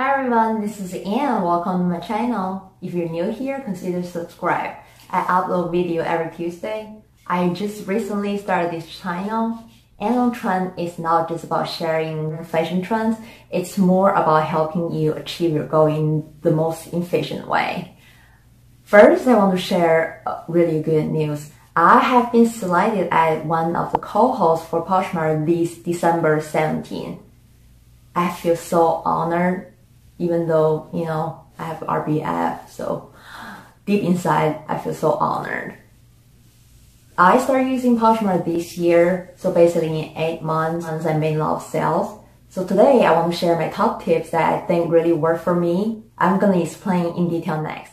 Hi everyone, this is Ann. Welcome to my channel. If you're new here, consider subscribe. I upload video every Tuesday. I just recently started this channel. AnnOnTrend is not just about sharing fashion trends, it's more about helping you achieve your goal in the most efficient way. First, I want to share really good news. I have been selected as one of the co-hosts for Poshmark this December 17. I feel so honored, even though, I have RBF, so deep inside, I feel so honored. I started using Poshmark this year, so basically in 8 months, I made a lot of sales. So today, I want to share my top tips that I think really work for me. I'm going to explain in detail next.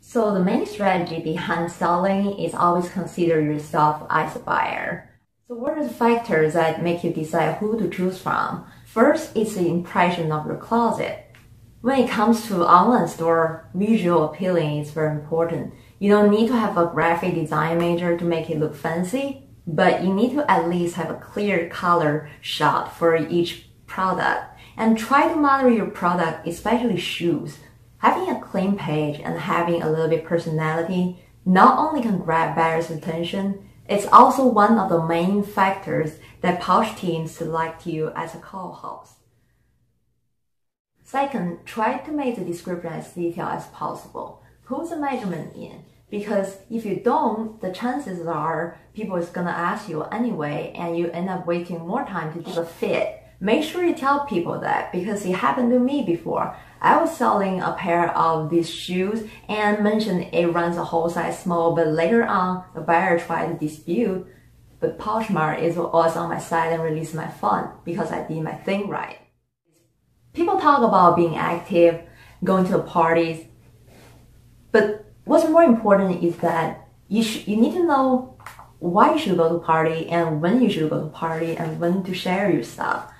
So the main strategy behind selling is always consider yourself as a buyer. So what are the factors that make you decide who to choose from? First, it's the impression of your closet. When it comes to online store, visual appealing is very important. You don't need to have a graphic design major to make it look fancy, but you need to at least have a clear color shot for each product. And try to model your product, especially shoes. Having a clean page and having a little bit personality not only can grab buyers' attention, it's also one of the main factors that Posh teams select you as a co-host. Second, try to make the description as detailed as possible. Put the measurement in, because if you don't, the chances are people is gonna ask you anyway, and you end up wasting more time to do the fit. Make sure you tell people that, because it happened to me before. I was selling a pair of these shoes and mentioned it runs a whole size small, but later on, the buyer tried to dispute, but Poshmark was on my side and released my fund because I did my thing right. People talk about being active, going to the parties, but what's more important is that you need to know why you should go to party and when you should go to party and when to share your stuff.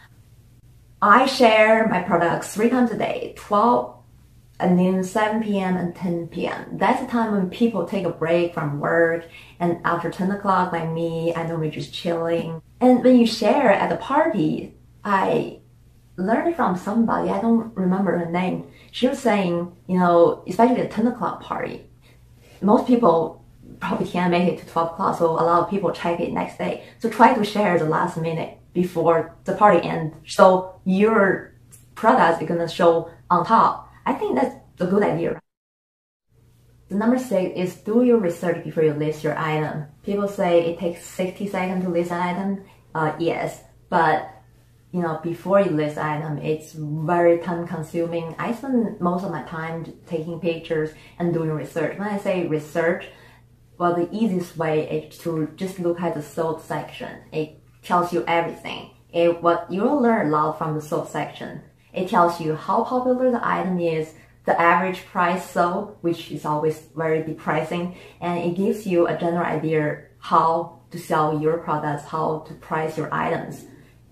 I share my products 3 times a day, 12 and then 7 p.m. and 10 p.m. That's the time when people take a break from work, and after 10 o'clock like me, I know we're just chilling. And when you share at the party, I learned from somebody, I don't remember her name. She was saying, especially at 10 o'clock party, most people probably can't make it to 12 o'clock, so a lot of people check it next day. So try to share the last minute before the party ends, so your products are gonna show on top. I think that's a good idea. The number 6 is do your research before you list your item. People say it takes 60 seconds to list an item. Yes, but before you list an item, it's very time consuming. I spend most of my time taking pictures and doing research. When I say research, well, the easiest way is to just look at the sold section. It tells you everything. What you'll learn a lot from the sold section. It tells you how popular the item is, the average price sold, which is always very depressing, and it gives you a general idea how to sell your products, how to price your items.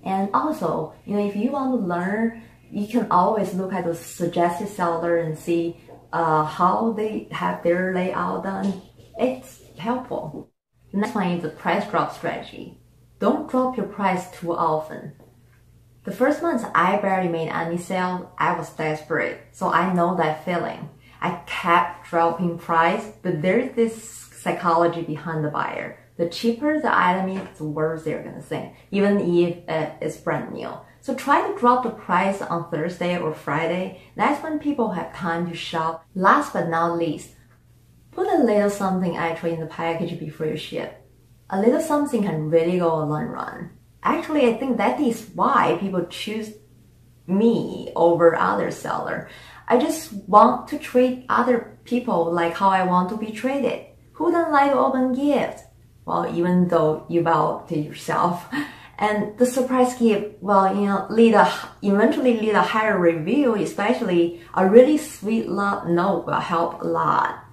And also, if you want to learn, you can always look at the suggested seller and see how they have their layout done. It's helpful. The next one is the price drop strategy. Don't drop your price too often. The first month I barely made any sale, I was desperate, so I know that feeling. I kept dropping price, but there's this psychology behind the buyer. The cheaper the item is, the worse they're gonna say, even if it's brand new. So try to drop the price on Thursday or Friday. That's when people have time to shop. Last but not least, put a little something extra in the package before you ship. A little something can really go a long run. Actually, I think that is why people choose me over other sellers. I just want to treat other people like how I want to be treated. Who doesn't like to open gifts? Well, even though you bought it yourself. And the surprise gift, eventually lead a higher review, especially a really sweet love note will help a lot.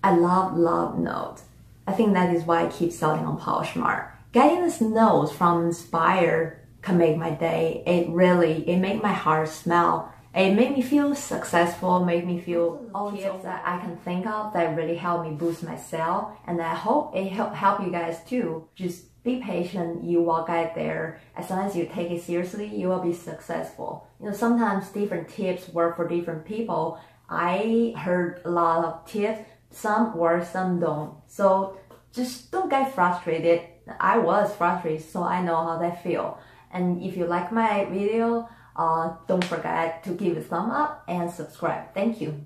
I love love notes. I think that is why I keep selling on Poshmark. Getting these notes from Inspire can make my day. It made my heart smile. It made me feel successful, made me feel all the tips that I can think of that really help me boost my sale. And I hope it help you guys too. Just be patient, you will get there. As long as you take it seriously, you will be successful. Sometimes different tips work for different people. I heard a lot of tips, some work, some don't. So just don't get frustrated. I was frustrated, so I know how that feel. And if you like my video, don't forget to give a thumb up and subscribe. Thank you.